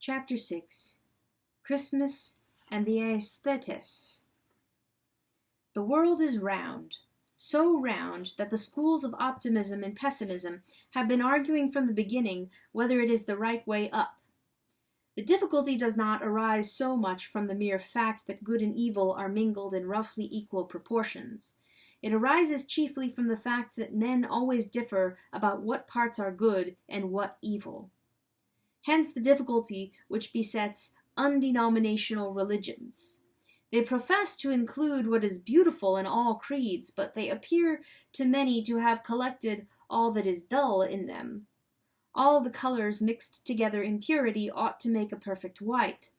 Chapter 6 Christmas and the Aesthetes. The world is round, so round that the schools of optimism and pessimism have been arguing from the beginning whether it is the right way up. The difficulty does not arise so much from the mere fact that good and evil are mingled in roughly equal proportions. It arises chiefly from the fact that men always differ about what parts are good and what evil. Hence the difficulty which besets undenominational religions. They profess to include what is beautiful in all creeds, but they appear to many to have collected all that is dull in them. All the colors mixed together in purity ought to make a perfect white.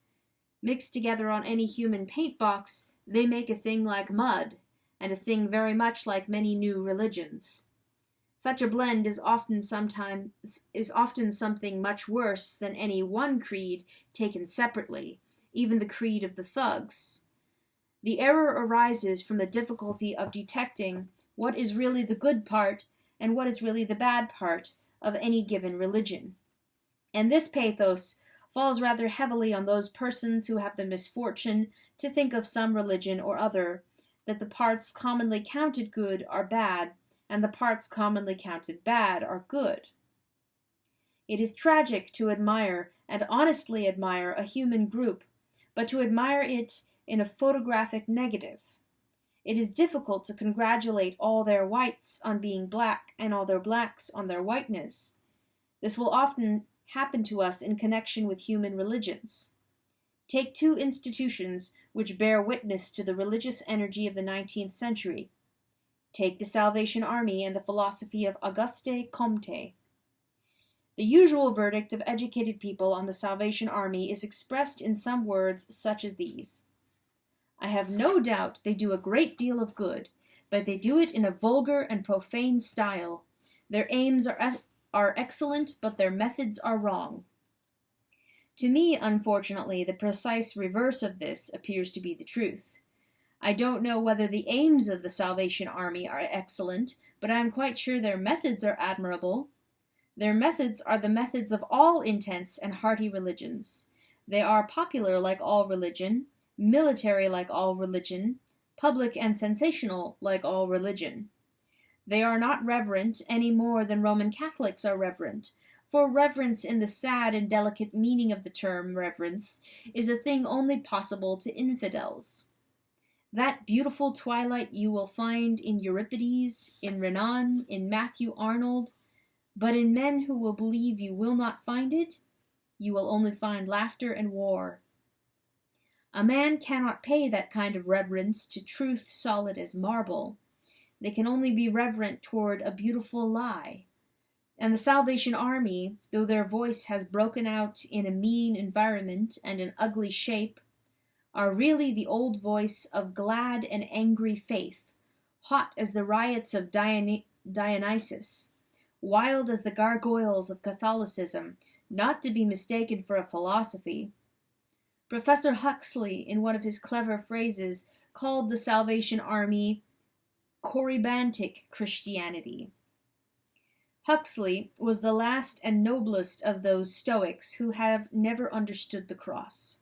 Mixed together on any human paint box, they make a thing like mud, and a thing very much like many new religions. Such a blend is often something much worse than any one creed taken separately, even the creed of the thugs. The error arises from the difficulty of detecting what is really the good part and what is really the bad part of any given religion. And this pathos falls rather heavily on those persons who have the misfortune to think of some religion or other, that the parts commonly counted good are bad, and the parts commonly counted bad are good. It is tragic to admire, and honestly admire, a human group, but to admire it in a photographic negative. It is difficult to congratulate all their whites on being black and all their blacks on their whiteness. This will often happen to us in connection with human religions. Take two institutions which bear witness to the religious energy of the 19th century. Take the Salvation Army and the philosophy of Auguste Comte. The usual verdict of educated people on the Salvation Army is expressed in some words such as these. I have no doubt they do a great deal of good, but they do it in a vulgar and profane style. Their aims are excellent, but their methods are wrong. To me, unfortunately, the precise reverse of this appears to be the truth. I don't know whether the aims of the Salvation Army are excellent, but I am quite sure their methods are admirable. Their methods are the methods of all intense and hearty religions. They are popular like all religion, military like all religion, public and sensational like all religion. They are not reverent any more than Roman Catholics are reverent, for reverence in the sad and delicate meaning of the term reverence is a thing only possible to infidels. That beautiful twilight you will find in Euripides, in Renan, in Matthew Arnold, but in men who will believe you will not find it, you will only find laughter and war. A man cannot pay that kind of reverence to truth solid as marble. They can only be reverent toward a beautiful lie. And the Salvation Army, though their voice has broken out in a mean environment and an ugly shape, are really the old voice of glad and angry faith, hot as the riots of Dionysus, wild as the gargoyles of Catholicism, not to be mistaken for a philosophy. Professor Huxley, in one of his clever phrases, called the Salvation Army Corybantic Christianity. Huxley was the last and noblest of those Stoics who have never understood the cross.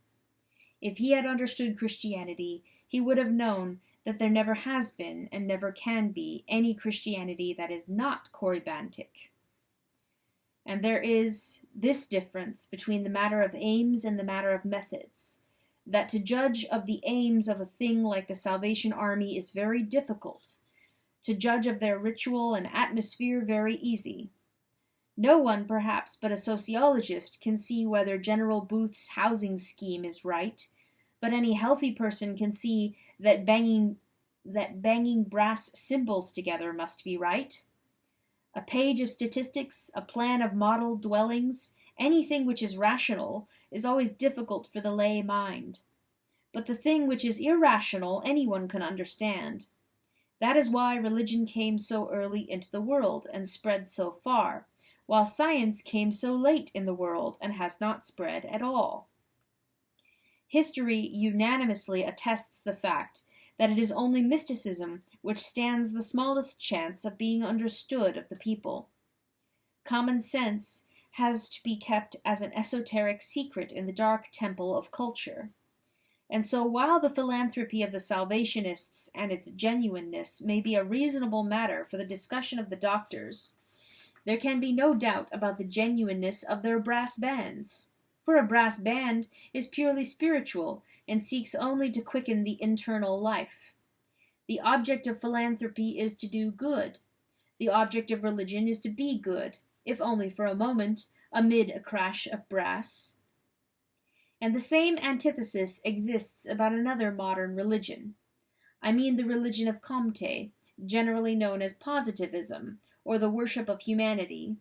If he had understood Christianity, he would have known that there never has been and never can be any Christianity that is not corybantic. And there is this difference between the matter of aims and the matter of methods, that to judge of the aims of a thing like the Salvation Army is very difficult, to judge of their ritual and atmosphere very easy. No one, perhaps, but a sociologist can see whether General Booth's housing scheme is right, but any healthy person can see that banging brass cymbals together must be right. A page of statistics, a plan of model dwellings, anything which is rational, is always difficult for the lay mind. But the thing which is irrational anyone can understand. That is why religion came so early into the world and spread so far, while science came so late in the world and has not spread at all. History unanimously attests the fact that it is only mysticism which stands the smallest chance of being understood of the people. Common sense has to be kept as an esoteric secret in the dark temple of culture. And so while the philanthropy of the Salvationists and its genuineness may be a reasonable matter for the discussion of the doctors, there can be no doubt about the genuineness of their brass bands. For a brass band is purely spiritual and seeks only to quicken the internal life. The object of philanthropy is to do good. The object of religion is to be good, if only for a moment, amid a crash of brass. And the same antithesis exists about another modern religion. I mean the religion of Comte, generally known as positivism, or the worship of humanity.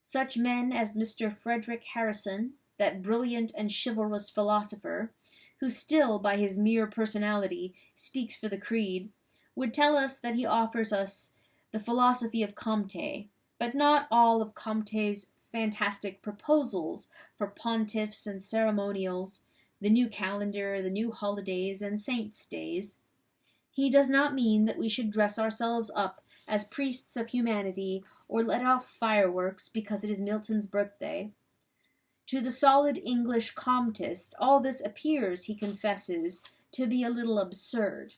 Such men as Mr. Frederick Harrison, that brilliant and chivalrous philosopher, who still, by his mere personality, speaks for the creed, would tell us that he offers us the philosophy of Comte, but not all of Comte's fantastic proposals for pontiffs and ceremonials, the new calendar, the new holidays, and saints' days. He does not mean that we should dress ourselves up as priests of humanity or let off fireworks because it is Milton's birthday. To the solid English Comtist, all this appears, he confesses, to be a little absurd.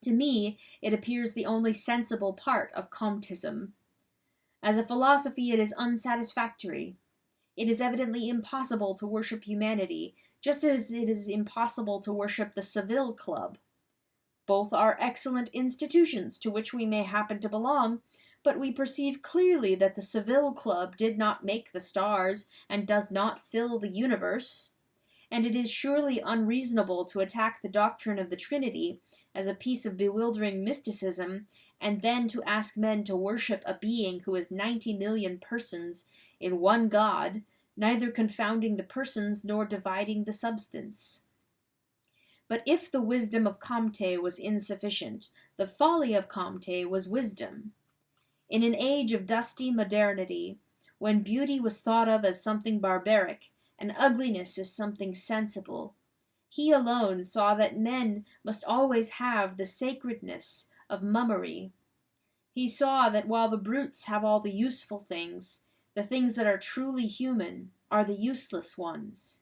To me, it appears the only sensible part of Comtism. As a philosophy, it is unsatisfactory. It is evidently impossible to worship humanity, just as it is impossible to worship the Seville Club. Both are excellent institutions to which we may happen to belong, but we perceive clearly that the Seville Club did not make the stars and does not fill the universe. And it is surely unreasonable to attack the doctrine of the Trinity as a piece of bewildering mysticism, and then to ask men to worship a being who is 90 million persons in one God, neither confounding the persons nor dividing the substance. But if the wisdom of Comte was insufficient, the folly of Comte was wisdom. In an age of dusty modernity, when beauty was thought of as something barbaric, and ugliness as something sensible, he alone saw that men must always have the sacredness of mummery. He saw that while the brutes have all the useful things, the things that are truly human are the useless ones.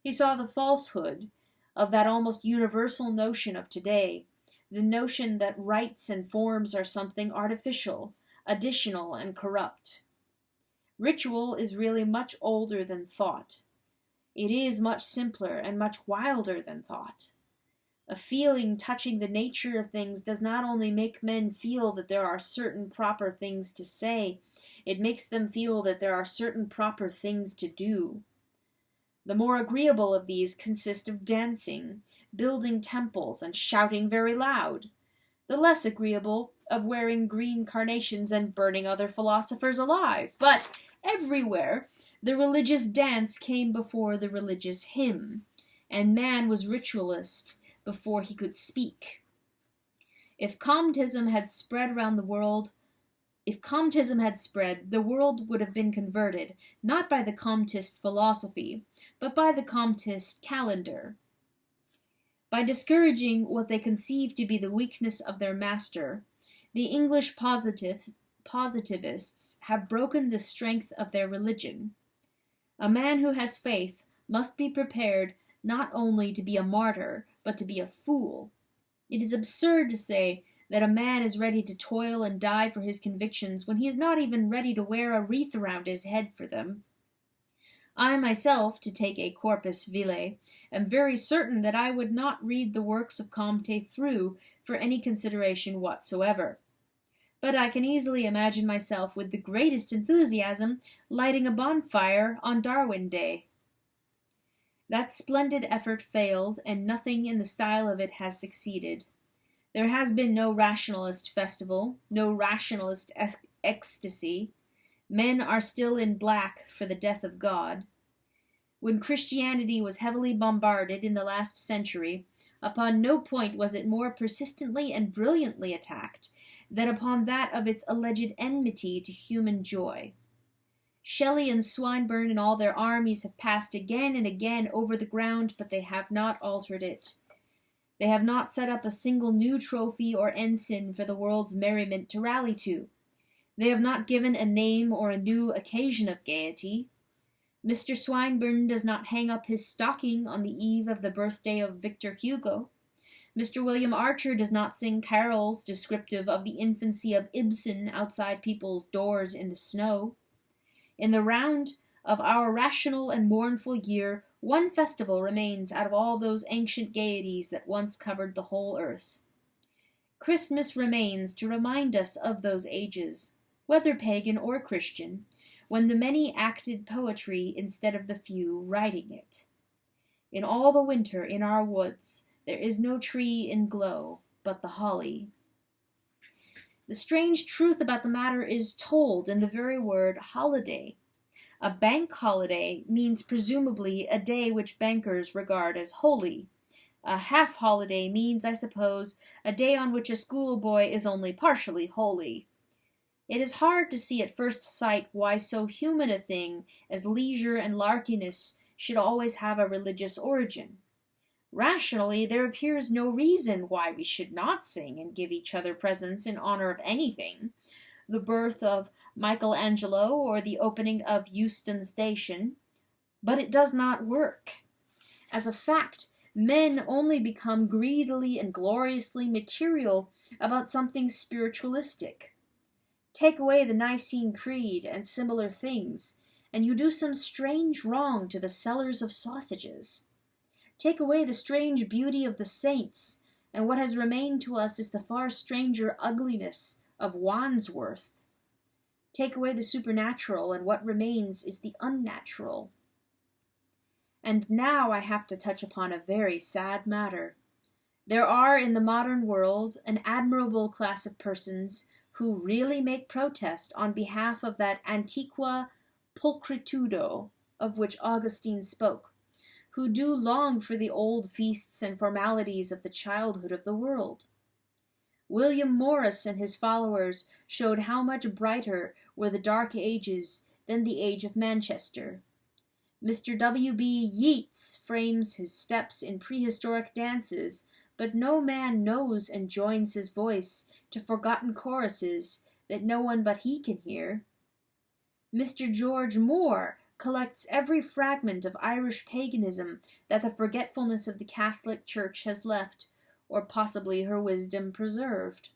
He saw the falsehood of that almost universal notion of today, the notion that rites and forms are something artificial, additional, and corrupt. Ritual is really much older than thought. It is much simpler and much wilder than thought. A feeling touching the nature of things does not only make men feel that there are certain proper things to say, it makes them feel that there are certain proper things to do. The more agreeable of these consist of dancing, building temples, and shouting very loud. The less agreeable of wearing green carnations and burning other philosophers alive. But everywhere the religious dance came before the religious hymn, and man was ritualist before he could speak. If Comtism had spread, the world would have been converted, not by the Comtist philosophy, but by the Comtist calendar. By discouraging what they conceive to be the weakness of their master, the English positivists have broken the strength of their religion. A man who has faith must be prepared not only to be a martyr, but to be a fool. It is absurd to say that a man is ready to toil and die for his convictions when he is not even ready to wear a wreath around his head for them. I myself, to take a corpus vile, am very certain that I would not read the works of Comte through for any consideration whatsoever. But I can easily imagine myself with the greatest enthusiasm lighting a bonfire on Darwin Day. That splendid effort failed, and nothing in the style of it has succeeded. There has been no rationalist festival, no rationalist ecstasy. Men are still in black for the death of God. When Christianity was heavily bombarded in the last century, upon no point was it more persistently and brilliantly attacked than upon that of its alleged enmity to human joy. Shelley and Swinburne and all their armies have passed again and again over the ground, but they have not altered it. They have not set up a single new trophy or ensign for the world's merriment to rally to. They have not given a name or a new occasion of gaiety. Mr. Swinburne does not hang up his stocking on the eve of the birthday of Victor Hugo. Mr. William Archer does not sing carols descriptive of the infancy of Ibsen outside people's doors in the snow. In the round of our rational and mournful year, one festival remains out of all those ancient gaieties that once covered the whole earth. Christmas remains to remind us of those ages, whether pagan or Christian, when the many acted poetry instead of the few writing it. In all the winter in our woods there is no tree in glow but the holly. The strange truth about the matter is told in the very word holiday. A bank holiday means presumably a day which bankers regard as holy. A half holiday means, I suppose, a day on which a schoolboy is only partially holy. It is hard to see at first sight why so human a thing as leisure and larkiness should always have a religious origin. Rationally, there appears no reason why we should not sing and give each other presents in honor of anything, the birth of Michelangelo or the opening of Euston Station, but it does not work. As a fact, men only become greedily and gloriously material about something spiritualistic. Take away the Nicene Creed and similar things, and you do some strange wrong to the sellers of sausages. Take away the strange beauty of the saints, and what has remained to us is the far stranger ugliness of Wandsworth. Take away the supernatural, and what remains is the unnatural. And now I have to touch upon a very sad matter. There are in the modern world an admirable class of persons who really make protest on behalf of that antiqua pulchritudo of which Augustine spoke, who do long for the old feasts and formalities of the childhood of the world. William Morris and his followers showed how much brighter were the dark ages than the age of Manchester. Mr. W.B. Yeats frames his steps in prehistoric dances, but no man knows and joins his voice to forgotten choruses that no one but he can hear. Mr. George Moore collects every fragment of Irish paganism that the forgetfulness of the Catholic Church has left, or possibly her wisdom preserved.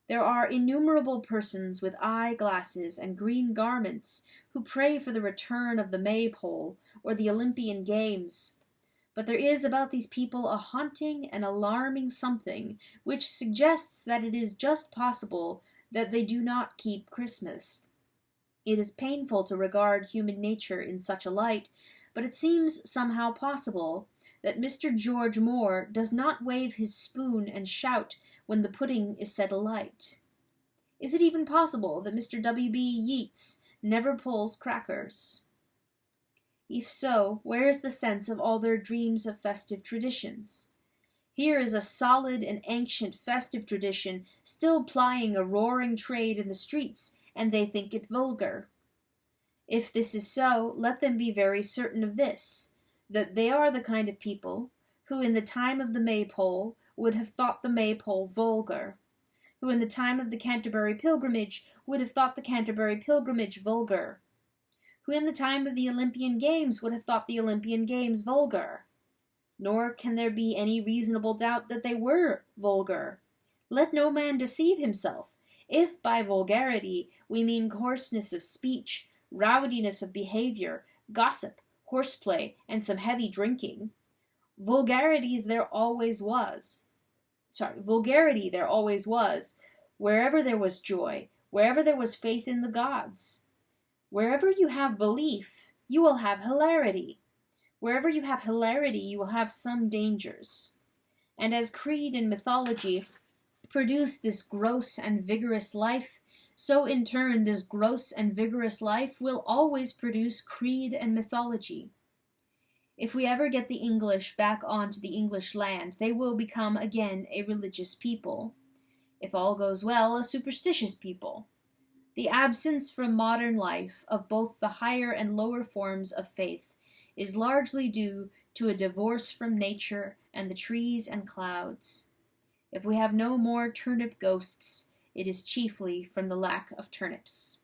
There are innumerable persons with eye-glasses and green garments who pray for the return of the Maypole or the Olympian Games, but there is about these people a haunting and alarming something which suggests that it is just possible that they do not keep Christmas. It is painful to regard human nature in such a light, but it seems somehow possible that Mr. George Moore does not wave his spoon and shout when the pudding is set alight. Is it even possible that Mr. W.B. Yeats never pulls crackers? If so, where is the sense of all their dreams of festive traditions? Here is a solid and ancient festive tradition still plying a roaring trade in the streets, and they think it vulgar. If this is so, let them be very certain of this, that they are the kind of people who in the time of the Maypole would have thought the Maypole vulgar, who in the time of the Canterbury Pilgrimage would have thought the Canterbury Pilgrimage vulgar, who in the time of the Olympian Games would have thought the Olympian Games vulgar. Nor can there be any reasonable doubt that they were vulgar. Let no man deceive himself. If by vulgarity we mean coarseness of speech, rowdiness of behavior, gossip, horseplay, and some heavy drinking, vulgarity there always was, wherever there was joy, wherever there was faith in the gods. Wherever you have belief, you will have hilarity. Wherever you have hilarity, you will have some dangers. And as creed and mythology produce this gross and vigorous life, so in turn this gross and vigorous life will always produce creed and mythology. If we ever get the English back onto the English land, they will become again a religious people. If all goes well, a superstitious people. The absence from modern life of both the higher and lower forms of faith is largely due to a divorce from nature and the trees and clouds. If we have no more turnip ghosts, it is chiefly from the lack of turnips.